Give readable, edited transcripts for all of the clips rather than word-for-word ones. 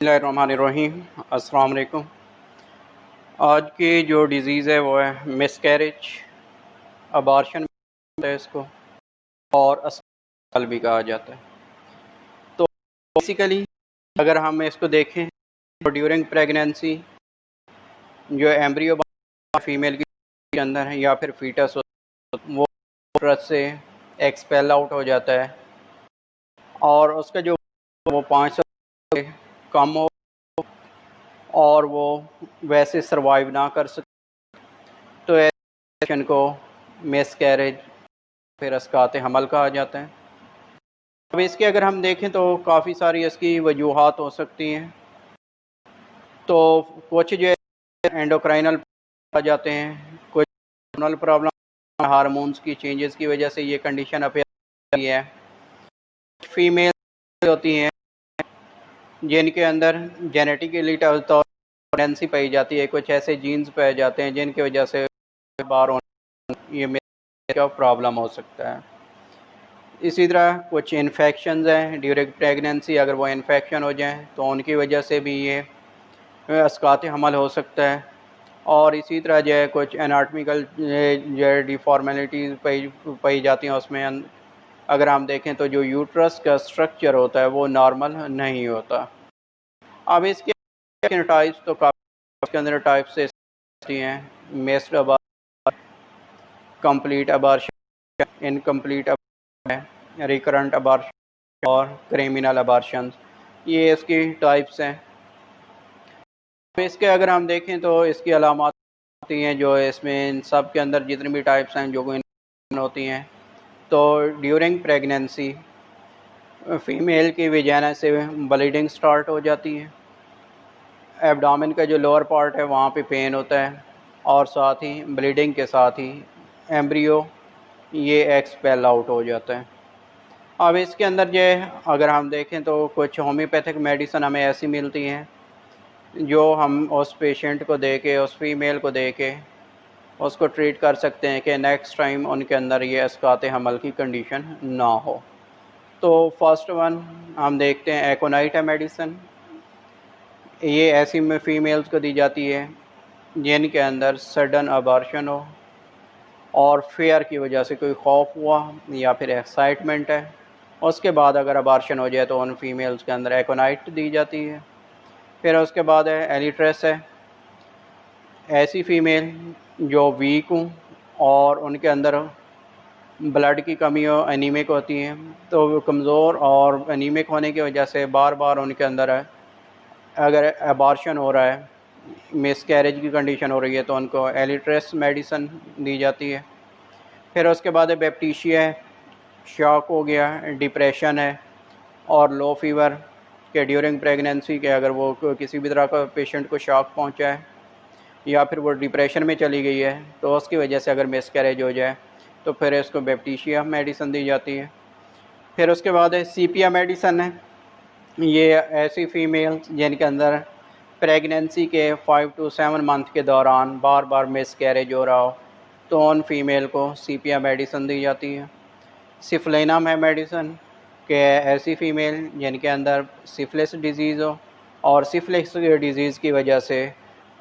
बिस्मिल्लाहिर्रहमानिर्रहीम। अस्सलाम वालेकुम। आज की जो डिज़ीज़ है वो है मिसकैरेज, अबॉर्शन है इसको, और अस्पताल भी कहा जाता है। तो बेसिकली अगर हम इसको देखें तो ड्यूरिंग प्रेगनेंसी जो एम्ब्रियो फीमेल के अंदर है या फिर फीटस वो उटरस से एक्सपेल आउट हो जाता है और उसका जो वो 5 साल कम हो और वो वैसे सरवाइव ना कर सके तो ऐसे को मिसकैरेज फिर अस्कात हमल कहा जाता है। अब इसके अगर हम देखें तो काफ़ी सारी इसकी वजूहात हो सकती हैं। तो कुछ जो एंडोक्राइनल आ जाते हैं, कुछ हार्मोनल प्रॉब्लम, हार्मोन्स की चेंजेस की वजह से ये कंडीशन अपेयर होती है। फीमेल होती हैं जिनके अंदर जेनेटिकली तौर प्रेगनेंसी पाई जाती है, कुछ ऐसे जीन्स पाए जाते हैं जिनकी वजह से बार ये का प्रॉब्लम हो सकता है। इसी तरह कुछ इन्फेक्शंस हैं ड्यूरिंग प्रेगनेंसी, अगर वो इन्फेक्शन हो जाएं तो उनकी वजह से भी ये अस्कात हमल हो सकता है। और इसी तरह जो है कुछ एनाटॉमिकल जो है डिफॉर्मेलिटीज़ पाई जाती हैं उसमें। अगर हम देखें तो जो यूट्रस का स्ट्रक्चर होता है वो नॉर्मल नहीं होता। अब इसके टाइप्स तो काफ़ी इसके अंदर टाइप्स से हैं, missed abortion, complete abortion, incomplete abortion, recurrent abortion और क्रिमिनल अबॉर्शन, ये इसकी टाइप्स हैं। इसके अगर हम देखें तो इसकी अलामात होती हैं जो इसमें इन सब के अंदर जितनी भी टाइप्स हैं जो होती हैं। तो ड्यूरिंग प्रेगनेंसी फीमेल की वेजाइना से ब्लीडिंग स्टार्ट हो जाती है, एब्डोमेन का जो लोअर पार्ट है वहाँ पे पेन होता है और साथ ही ब्लीडिंग के साथ ही एम्ब्रियो ये एक्सपेल आउट हो जाता है। अब इसके अंदर जो अगर हम देखें तो कुछ होम्योपैथिक मेडिसिन हमें ऐसी मिलती हैं जो हम उस पेशेंट को दे के, उस फीमेल को दे के उसको ट्रीट कर सकते हैं कि नेक्स्ट टाइम उनके अंदर ये अस्कात हमल की कंडीशन ना हो। तो फर्स्ट वन हम देखते हैं एकोनाइटा मेडिसिन। ये ऐसी में फीमेल्स को दी जाती है जिनके अंदर सडन अबॉर्शन हो और फेयर की वजह से कोई खौफ हुआ या फिर एक्साइटमेंट है, उसके बाद अगर अबॉर्शन हो जाए तो उन फीमेल्स के अंदर एकोनाइट दी जाती है। फिर उसके बाद है एलिट्रेस है, ऐसी फीमेल जो वीक हूँ और उनके अंदर ब्लड की कमी हो, एनीमिक होती हैं, तो कमज़ोर और एनीमिक होने की वजह से बार बार उनके अंदर अगर अबॉर्शन हो रहा है, मिसकैरेज की कंडीशन हो रही है, तो उनको एलिट्रेस मेडिसिन दी जाती है। फिर उसके बाद बैप्टीशिया है, शॉक हो गया, डिप्रेशन है और लो फीवर के ड्यूरिंग प्रेगनेंसी के अगर वो किसी भी तरह का पेशेंट को शॉक पहुंचा है या फिर वो डिप्रेशन में चली गई है तो उसकी वजह से अगर मिसकैरेज हो जाए तो फिर इसको बैप्टीशिया मेडिसिन दी जाती है। फिर उसके बाद सीपिया मेडिसिन है, ये ऐसी फीमेल जिनके अंदर प्रेगनेंसी के 5 to 7 मंथ के दौरान बार बार मिसकैरेज हो रहा हो तो उन फीमेल को सीपिया मेडिसिन दी जाती है। सिफलिनम है मेडिसिन कि ऐसी फ़ीमेल जिनके अंदर सिफिलिस डिज़ीज़ हो और सिफिलिस डिज़ीज़ की वजह से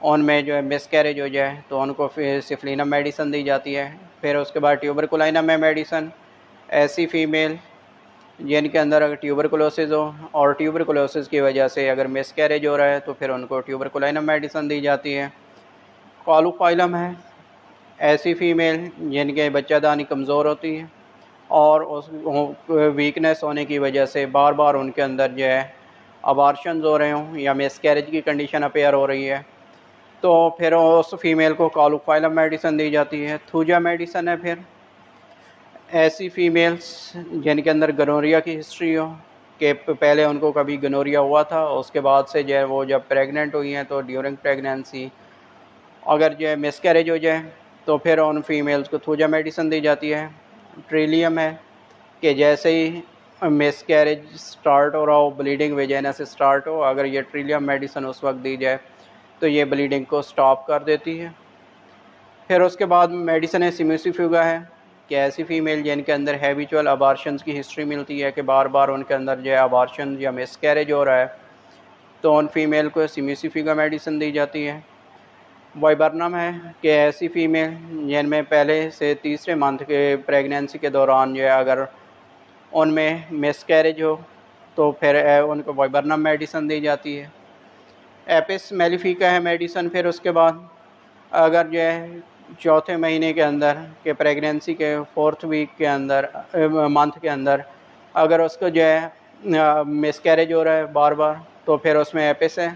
उनमें जो है मिसकैरेज हो जाए तो उनको फिर सिफलिनम मेडिसिन दी जाती है। फिर उसके बाद ट्यूबरकुलिनम है मेडिसिन, ऐसी फ़ीमेल जिनके अंदर अगर ट्यूबरकुलोसिस हो और ट्यूबरकुलोसिस की वजह से अगर मिसकैरेज हो रहा है तो फिर उनको ट्यूबरकुलिनम मेडिसिन दी जाती है। कॉलूफाइलम है, ऐसी फ़ीमेल जिनके बच्चादानी कमज़ोर होती है और उस वीकनेस होने की वजह से बार बार उनके अंदर जो है अबॉर्शंस हो रहे हों या मिसकैरेज की कंडीशन अपेयर हो रही है तो फिर उस फीमेल को कॉलूफाइलम मेडिसिन दी जाती है। थूजा मेडिसिन है फिर ऐसी फ़ीमेल्स जिनके अंदर गनोरिया की हिस्ट्री हो कि पहले उनको कभी गनोरिया हुआ था, उसके बाद से जो है वो जब प्रेग्नेंट हुई हैं तो ड्यूरिंग प्रेगनेंसी अगर जो है मिसकैरेज हो जाए तो फिर उन फीमेल्स को थूजा मेडिसिन दी जाती है। ट्रिलियम है कि जैसे ही मिसकैरेज स्टार्ट हो रहा हो, ब्लीडिंग वेजाइना से स्टार्ट हो, अगर ये ट्रिलियम मेडिसिन उस वक्त दी जाए तो ये ब्लीडिंग को स्टॉप कर देती है। फिर उसके बाद मेडिसिन सिमिसिफ्यूगा है कि ऐसी फ़ीमेल जिनके अंदर हैबिचुअल अबॉर्शंस की हिस्ट्री मिलती है कि बार बार उनके अंदर जो है अबॉर्शन या मिसकैरेज हो रहा है तो उन फीमेल को सिमिसिफिका मेडिसिन दी जाती है। वाइबर्नम है कि ऐसी फ़ीमेल जिनमें पहले से तीसरे मंथ के प्रेगनेंसी के दौरान जो है अगर उनमें मिसकैरेज हो तो फिर उनको वाइबर्नम मेडिसिन दी जाती है। एपिस मेलिफिका है मेडिसिन। फिर उसके बाद अगर जो है चौथे महीने के अंदर के प्रेगनेंसी के 4th वीक के अंदर मंथ के अंदर अगर उसको जो है मिसकैरेज हो रहा है बार बार, तो फिर उसमें एपिस है।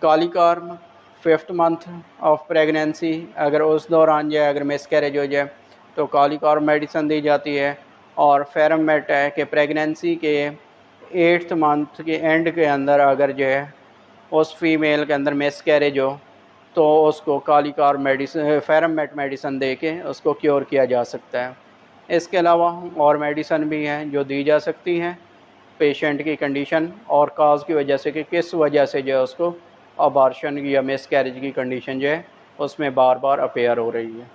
कॉलीकॉर्म 5th मंथ ऑफ प्रेगनेंसी अगर उस दौरान जो है अगर मिसकैरेज हो जाए तो कॉलीकॉर्म मेडिसिन दी जाती है। और फेरमेट है कि प्रेगनेंसी के 8th मंथ के एंड के अंदर अगर जो है उस फीमेल के अंदर मिसकैरेज हो तो उसको कॉलीकॉर्म मेडिसिन फेरमेट मेडिसिन दे के उसको क्योर किया जा सकता है। इसके अलावा और मेडिसिन भी हैं जो दी जा सकती हैं पेशेंट की कंडीशन और काज की वजह से कि किस वजह से जो है उसको अबॉर्शन या मिसकैरेज की कंडीशन जो है उसमें बार बार अपेयर हो रही है।